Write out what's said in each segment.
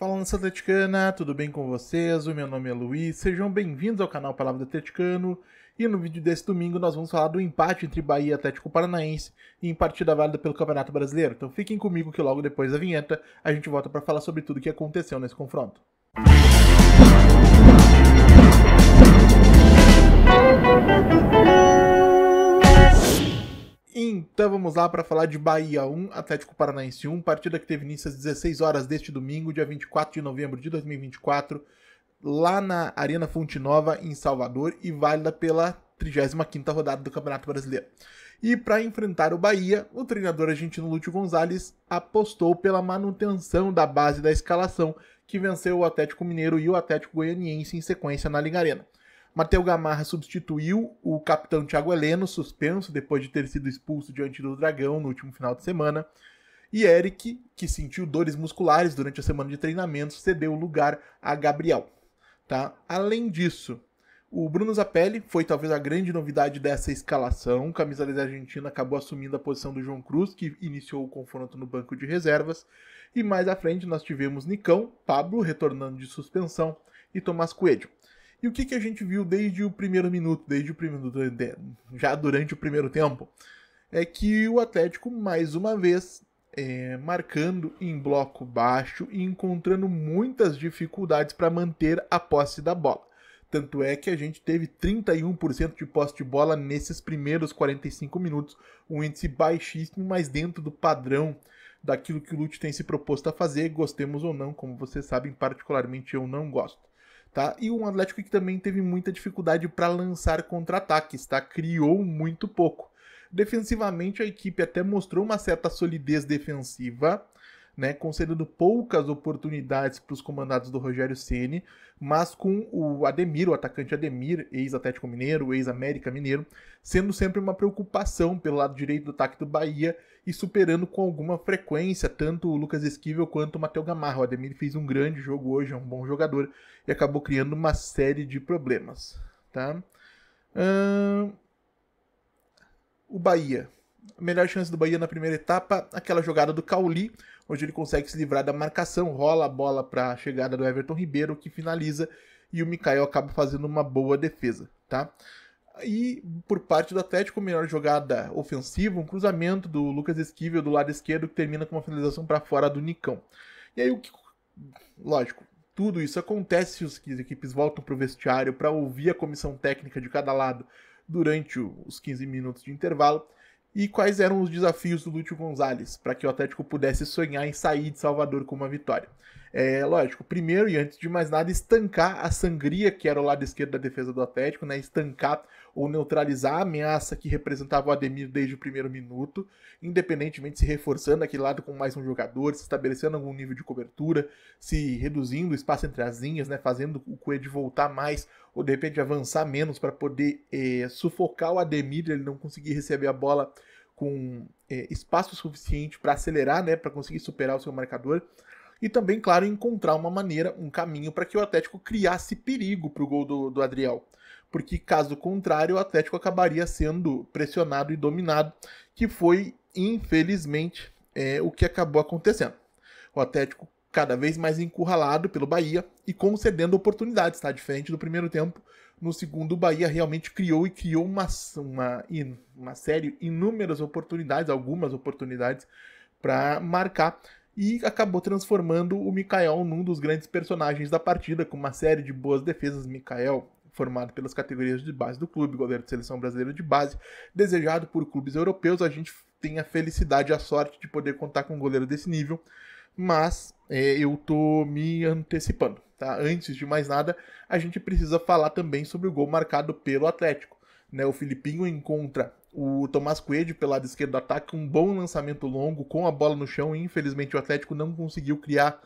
Fala nação atleticana, tudo bem com vocês? O meu nome é Luiz, sejam bem-vindos ao canal Palavra do Atleticano. E no vídeo desse domingo nós vamos falar do empate entre Bahia e Atlético Paranaense em partida válida pelo Campeonato Brasileiro. Então fiquem comigo que logo depois da vinheta a gente volta para falar sobre tudo o que aconteceu nesse confronto. Então vamos lá para falar de Bahia 1, Atlético Paranaense 1, partida que teve início às 16 horas deste domingo, dia 24 de novembro de 2024, lá na Arena Fonte Nova, em Salvador, e válida pela 35ª rodada do Campeonato Brasileiro. E para enfrentar o Bahia, o treinador argentino Lúcio Gonzalez apostou pela manutenção da base da escalação, que venceu o Atlético Mineiro e o Atlético Goianiense em sequência na Liga Arena. Matheus Gamarra substituiu o capitão Thiago Heleno, suspenso depois de ter sido expulso diante do Dragão no último final de semana. E Eric, que sentiu dores musculares durante a semana de treinamento, cedeu o lugar a Gabriel. Tá? Além disso, o Bruno Zapelli foi talvez a grande novidade dessa escalação. O camisa 10 argentino acabou assumindo a posição do João Cruz, que iniciou o confronto no banco de reservas. E mais à frente nós tivemos Nicão, Pablo retornando de suspensão e Tomás Coelho. E o que a gente viu desde o primeiro minuto, já durante o primeiro tempo, é que o Atlético, mais uma vez, marcando em bloco baixo e encontrando muitas dificuldades para manter a posse da bola. Tanto é que a gente teve 31% de posse de bola nesses primeiros 45 minutos, um índice baixíssimo, mas dentro do padrão daquilo que o Lúcio tem se proposto a fazer, gostemos ou não, como vocês sabem, particularmente eu não gosto. Tá? E um Atlético que também teve muita dificuldade para lançar contra-ataques, tá? Criou muito pouco. Defensivamente, a equipe até mostrou uma certa solidez defensiva, né? Concedendo poucas oportunidades para os comandados do Rogério Ceni, mas com o Ademir, o atacante Ademir, ex-Atlético Mineiro, ex-América Mineiro, sendo sempre uma preocupação pelo lado direito do ataque do Bahia e superando com alguma frequência tanto o Lucas Esquivel quanto o Matheus Gamarra. O Ademir fez um grande jogo hoje, é um bom jogador, e acabou criando uma série de problemas. Tá? O Bahia. A melhor chance do Bahia na primeira etapa, aquela jogada do Cauli, onde ele consegue se livrar da marcação, rola a bola para a chegada do Everton Ribeiro, que finaliza, e o Mikael acaba fazendo uma boa defesa. Tá? E por parte do Atlético, a melhor jogada ofensiva, um cruzamento do Lucas Esquivel do lado esquerdo, que termina com uma finalização para fora do Nicão. E aí, lógico, tudo isso acontece se as equipes voltam para o vestiário para ouvir a comissão técnica de cada lado durante os 15 minutos de intervalo. E quais eram os desafios do Lúcio Gonzalez para que o Atlético pudesse sonhar em sair de Salvador com uma vitória? Lógico, primeiro e antes de mais nada, estancar a sangria que era o lado esquerdo da defesa do Atlético, né? Estancar ou neutralizar a ameaça que representava o Ademir desde o primeiro minuto, independentemente se reforçando aquele lado com mais um jogador, se estabelecendo algum nível de cobertura, se reduzindo o espaço entre as linhas, né? Fazendo o Coelho voltar mais ou de repente avançar menos para poder sufocar o Ademir, ele não conseguir receber a bola com espaço suficiente para acelerar, né? Para conseguir superar o seu marcador. E também, claro, encontrar uma maneira, um caminho para que o Atlético criasse perigo para o gol do Adriel. Porque, caso contrário, o Atlético acabaria sendo pressionado e dominado, que foi, infelizmente, o que acabou acontecendo. O Atlético cada vez mais encurralado pelo Bahia e concedendo oportunidades, tá? Diferente do primeiro tempo. No segundo, o Bahia realmente criou uma série, inúmeras oportunidades, algumas oportunidades para marcar, e acabou transformando o Mikael num dos grandes personagens da partida, com uma série de boas defesas. Mikael, formado pelas categorias de base do clube, goleiro de seleção brasileira de base, desejado por clubes europeus. A gente tem a felicidade e a sorte de poder contar com um goleiro desse nível, mas eu tô me antecipando. Tá? Antes de mais nada, a gente precisa falar também sobre o gol marcado pelo Atlético. Né? O Filipinho encontra o Tomás Coelho pelo lado esquerdo do ataque, um bom lançamento longo com a bola no chão, e infelizmente o Atlético não conseguiu criar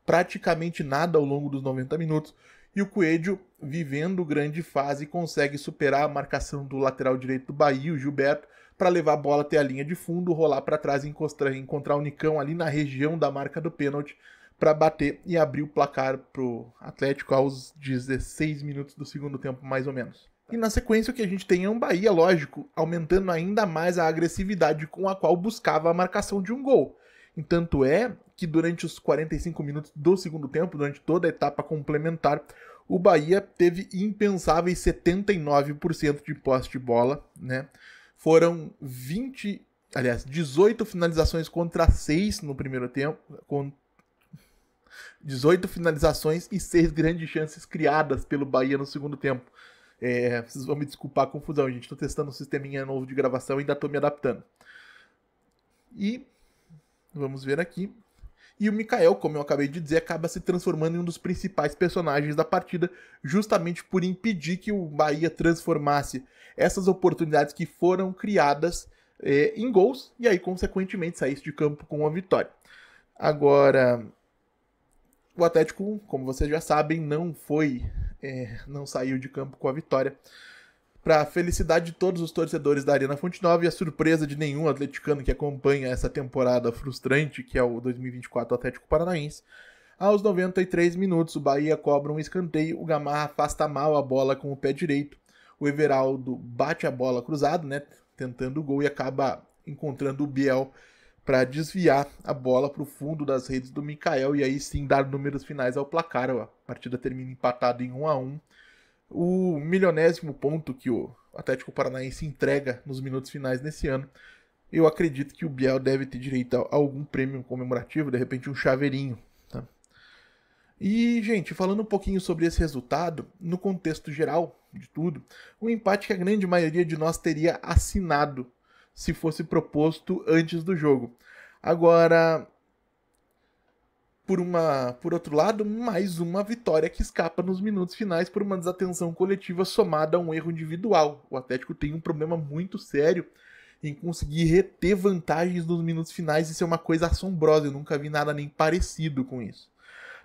praticamente nada ao longo dos 90 minutos, e o Coelho, vivendo grande fase, consegue superar a marcação do lateral direito do Bahia, o Gilberto, para levar a bola até a linha de fundo, rolar para trás e encontrar o Nicão ali na região da marca do pênalti para bater e abrir o placar pro Atlético aos 16 minutos do segundo tempo, mais ou menos. E na sequência o que a gente tem é um Bahia, lógico, aumentando ainda mais a agressividade com a qual buscava a marcação de um gol. Tanto é que durante os 45 minutos do segundo tempo, durante toda a etapa complementar, o Bahia teve impensáveis 79% de posse de bola, né? Foram 18 finalizações contra 6 no primeiro tempo, com 18 finalizações e 6 grandes chances criadas pelo Bahia no segundo tempo. Vocês vão me desculpar a confusão, gente. Estou testando um sisteminha novo de gravação e ainda estou me adaptando. E vamos ver aqui. E o Mikael, como eu acabei de dizer, acaba se transformando em um dos principais personagens da partida, justamente por impedir que o Bahia transformasse essas oportunidades que foram criadas em gols e aí, consequentemente, saísse de campo com uma vitória. Agora, o Atlético, como vocês já sabem, não saiu de campo com a vitória. Para a felicidade de todos os torcedores da Arena Fonte Nova e a surpresa de nenhum atleticano que acompanha essa temporada frustrante, que é o 2024 Atlético Paranaense, aos 93 minutos o Bahia cobra um escanteio, o Gamarra afasta mal a bola com o pé direito, o Everaldo bate a bola cruzado, né, tentando o gol e acaba encontrando o Biel para desviar a bola para o fundo das redes do Mikael e aí sim dar números finais ao placar. A partida termina empatada em 1-1. O milionésimo ponto que o Atlético Paranaense entrega nos minutos finais nesse ano, eu acredito que o Biel deve ter direito a algum prêmio comemorativo, de repente um chaveirinho. Tá? E, gente, falando um pouquinho sobre esse resultado, no contexto geral de tudo, um empate que a grande maioria de nós teria assinado se fosse proposto antes do jogo. Agora, por outro lado, mais uma vitória que escapa nos minutos finais por uma desatenção coletiva somada a um erro individual. O Atlético tem um problema muito sério em conseguir reter vantagens nos minutos finais. Isso é uma coisa assombrosa, eu nunca vi nada nem parecido com isso.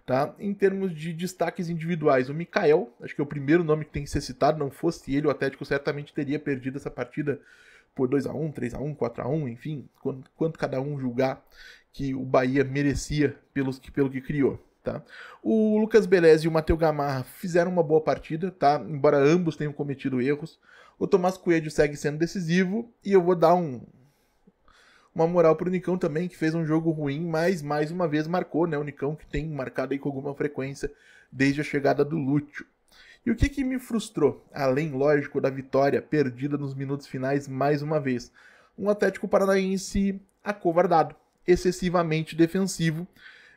Tá? Em termos de destaques individuais, o Mikael, acho que é o primeiro nome que tem que ser citado, não fosse ele, o Atlético certamente teria perdido essa partida por 2-1, 3-1, 4-1, enfim, quanto cada um julgar que o Bahia merecia pelo que criou. Tá? O Lucas Belez e o Matheus Gamarra fizeram uma boa partida, tá? Embora ambos tenham cometido erros. O Tomás Coelho segue sendo decisivo e eu vou dar uma moral pro Nicão também, que fez um jogo ruim, mas mais uma vez marcou, né? O Nicão que tem marcado aí com alguma frequência desde a chegada do Lúcio. E o que me frustrou, além, lógico, da vitória perdida nos minutos finais mais uma vez? Um Atlético Paranaense acovardado, excessivamente defensivo,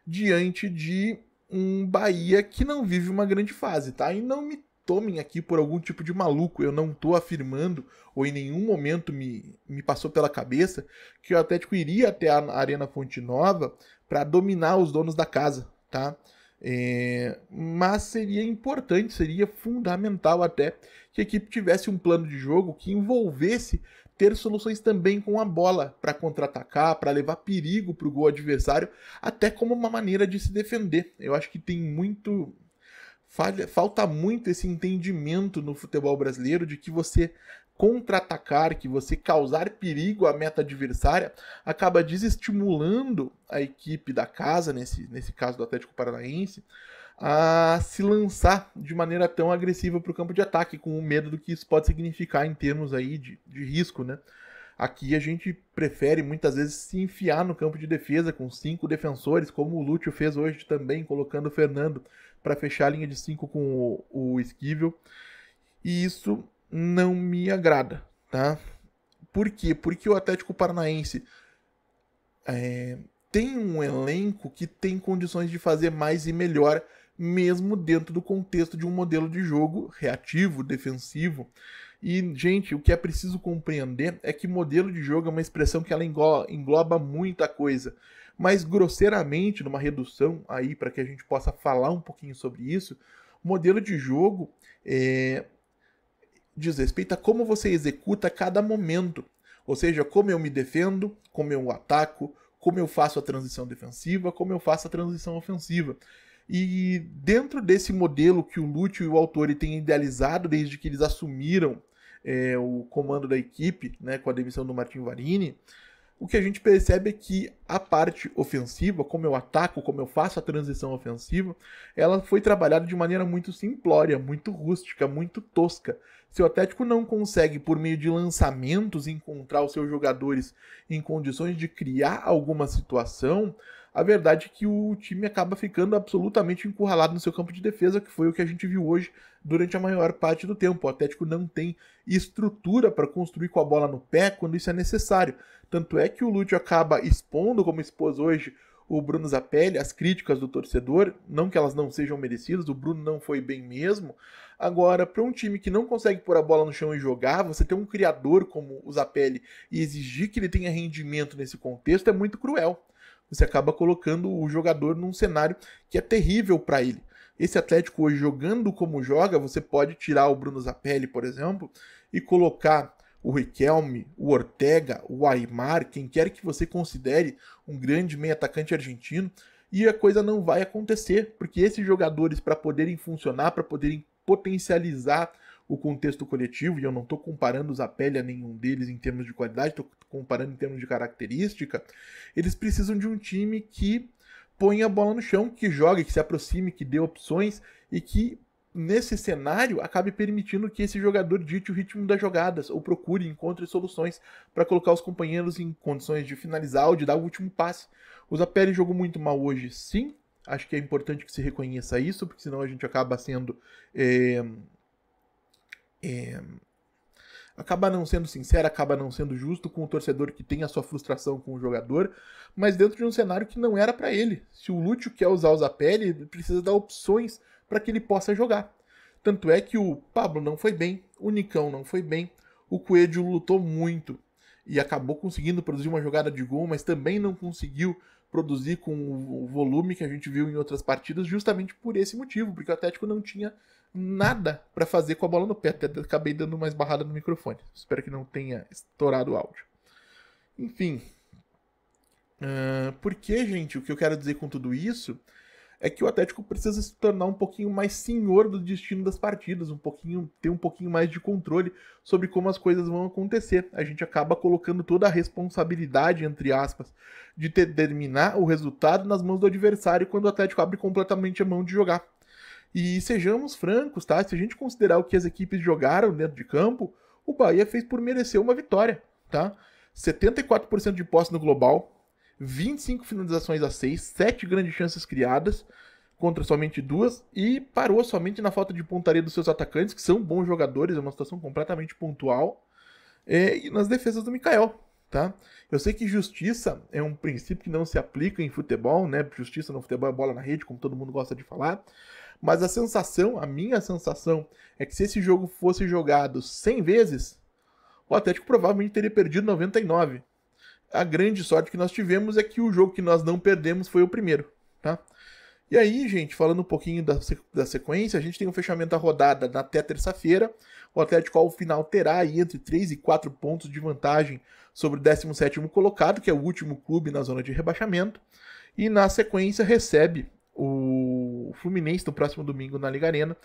diante de um Bahia que não vive uma grande fase, tá? E não me tomem aqui por algum tipo de maluco, eu não tô afirmando, ou em nenhum momento me passou pela cabeça, que o Atlético iria até a Arena Fonte Nova para dominar os donos da casa, tá? Mas seria importante, seria fundamental até que a equipe tivesse um plano de jogo que envolvesse ter soluções também com a bola para contra-atacar, para levar perigo para o gol adversário, até como uma maneira de se defender. Eu acho que falta muito esse entendimento no futebol brasileiro de que você contra-atacar, que você causar perigo à meta adversária, acaba desestimulando a equipe da casa, nesse caso do Atlético Paranaense, a se lançar de maneira tão agressiva para o campo de ataque, com o medo do que isso pode significar em termos aí de risco, né? Aqui a gente prefere muitas vezes se enfiar no campo de defesa com 5 defensores, como o Lúcio fez hoje também, colocando o Fernando para fechar a linha de 5 com o Esquivel. E isso não me agrada, tá? Por quê? Porque o Atlético Paranaense tem um elenco que tem condições de fazer mais e melhor, mesmo dentro do contexto de um modelo de jogo reativo, defensivo. E, gente, o que é preciso compreender é que modelo de jogo é uma expressão que ela engloba muita coisa. Mas, grosseiramente, numa redução aí, para que a gente possa falar um pouquinho sobre isso, modelo de jogo diz respeito a como você executa cada momento. Ou seja, como eu me defendo, como eu ataco, como eu faço a transição defensiva, como eu faço a transição ofensiva. E dentro desse modelo que o Lúcio e o Autori têm idealizado desde que eles assumiram o comando da equipe, né, com a demissão do Martin Varini, o que a gente percebe é que a parte ofensiva, como eu ataco, como eu faço a transição ofensiva, ela foi trabalhada de maneira muito simplória, muito rústica, muito tosca. Se o Atlético não consegue, por meio de lançamentos, encontrar os seus jogadores em condições de criar alguma situação, a verdade é que o time acaba ficando absolutamente encurralado no seu campo de defesa, que foi o que a gente viu hoje durante a maior parte do tempo. O Atlético não tem estrutura para construir com a bola no pé quando isso é necessário. Tanto é que o Lúcio acaba expondo, como expôs hoje, o Bruno Zapelli, as críticas do torcedor, não que elas não sejam merecidas, o Bruno não foi bem mesmo. Agora, para um time que não consegue pôr a bola no chão e jogar, você ter um criador como o Zapelli e exigir que ele tenha rendimento nesse contexto é muito cruel. Você acaba colocando o jogador num cenário que é terrível para ele. Esse Atlético hoje, jogando como joga, você pode tirar o Bruno Zapelli, por exemplo, e colocar o Riquelme, o Ortega, o Aimar, quem quer que você considere um grande meio atacante argentino, e a coisa não vai acontecer, porque esses jogadores, para poderem funcionar, para poderem potencializar o contexto coletivo, e eu não estou comparando o Zapelli a nenhum deles em termos de qualidade, estou comparando em termos de característica, eles precisam de um time que ponha a bola no chão, que jogue, que se aproxime, que dê opções e que, nesse cenário, acabe permitindo que esse jogador dite o ritmo das jogadas ou procure, encontre soluções para colocar os companheiros em condições de finalizar ou de dar o último passe. O Zapelli jogou muito mal hoje, sim. Acho que é importante que se reconheça isso, porque senão a gente acaba sendo... acaba não sendo sincero, acaba não sendo justo com o torcedor que tem a sua frustração com o jogador, mas dentro de um cenário que não era para ele. Se o Lúcio quer usar o Zapelli, ele precisa dar opções para que ele possa jogar. Tanto é que o Pablo não foi bem, o Nicão não foi bem, o Coelho lutou muito e acabou conseguindo produzir uma jogada de gol, mas também não conseguiu produzir com o volume que a gente viu em outras partidas, justamente por esse motivo, porque o Atlético não tinha nada para fazer com a bola no pé. Até acabei dando uma esbarrada no microfone. Espero que não tenha estourado o áudio. Enfim. Porque, gente, o que eu quero dizer com tudo isso é que o Atlético precisa se tornar um pouquinho mais senhor do destino das partidas, ter um pouquinho mais de controle sobre como as coisas vão acontecer. A gente acaba colocando toda a responsabilidade, entre aspas, de determinar o resultado nas mãos do adversário quando o Atlético abre completamente a mão de jogar. E sejamos francos, tá? Se a gente considerar o que as equipes jogaram dentro de campo, o Bahia fez por merecer uma vitória, tá? 74% de posse no global, 25 finalizações a 6, 7 grandes chances criadas contra somente 2 e parou somente na falta de pontaria dos seus atacantes, que são bons jogadores, é uma situação completamente pontual, e nas defesas do Mikael, tá? Eu sei que justiça é um princípio que não se aplica em futebol, né? Justiça no futebol é bola na rede, como todo mundo gosta de falar, mas a minha sensação é que se esse jogo fosse jogado 100 vezes, o Atlético provavelmente teria perdido 99. A grande sorte que nós tivemos é que o jogo que nós não perdemos foi o primeiro, tá? E aí, gente, falando um pouquinho da sequência, a gente tem um fechamento da rodada até terça-feira. O Atlético, ao final, terá aí entre 3 e 4 pontos de vantagem sobre o 17º colocado, que é o último clube na zona de rebaixamento. E, na sequência, recebe o Fluminense no próximo domingo na Liga Arena,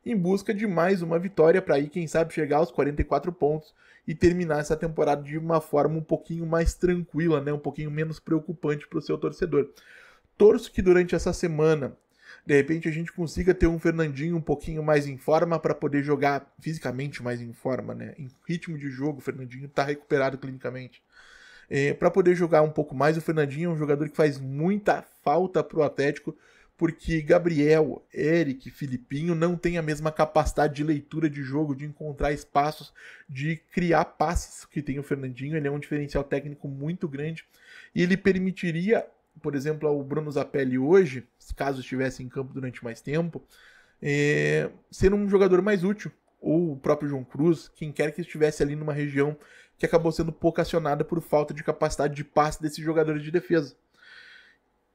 em busca de mais uma vitória para aí, quem sabe, chegar aos 44 pontos e terminar essa temporada de uma forma um pouquinho mais tranquila, né? Um pouquinho menos preocupante para o seu torcedor. Torço que durante essa semana, de repente, a gente consiga ter um Fernandinho um pouquinho mais em forma para poder jogar fisicamente mais em forma, né? Em ritmo de jogo, o Fernandinho está recuperado clinicamente. Para poder jogar um pouco mais, o Fernandinho é um jogador que faz muita falta para o Atlético, porque Gabriel, Eric, Filipinho não têm a mesma capacidade de leitura de jogo, de encontrar espaços, de criar passes que tem o Fernandinho. Ele é um diferencial técnico muito grande e ele permitiria, por exemplo, ao Bruno Zapelli hoje, caso estivesse em campo durante mais tempo, ser um jogador mais útil. Ou o próprio João Cruz, quem quer que estivesse ali numa região que acabou sendo pouco acionada por falta de capacidade de passe desses jogadores de defesa.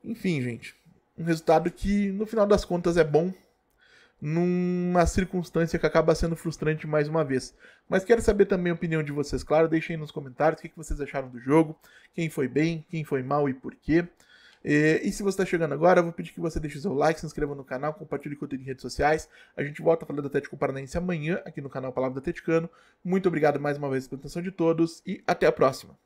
Enfim, gente, um resultado que, no final das contas, é bom, numa circunstância que acaba sendo frustrante mais uma vez. Mas quero saber também a opinião de vocês, claro, deixem aí nos comentários o que vocês acharam do jogo, quem foi bem, quem foi mal e por quê. E se você está chegando agora, eu vou pedir que você deixe o seu like, se inscreva no canal, compartilhe conteúdo em redes sociais. A gente volta a falar do Atlético Paranaense amanhã, aqui no canal Palavra do Atleticano. Muito obrigado mais uma vez pela atenção de todos e até a próxima.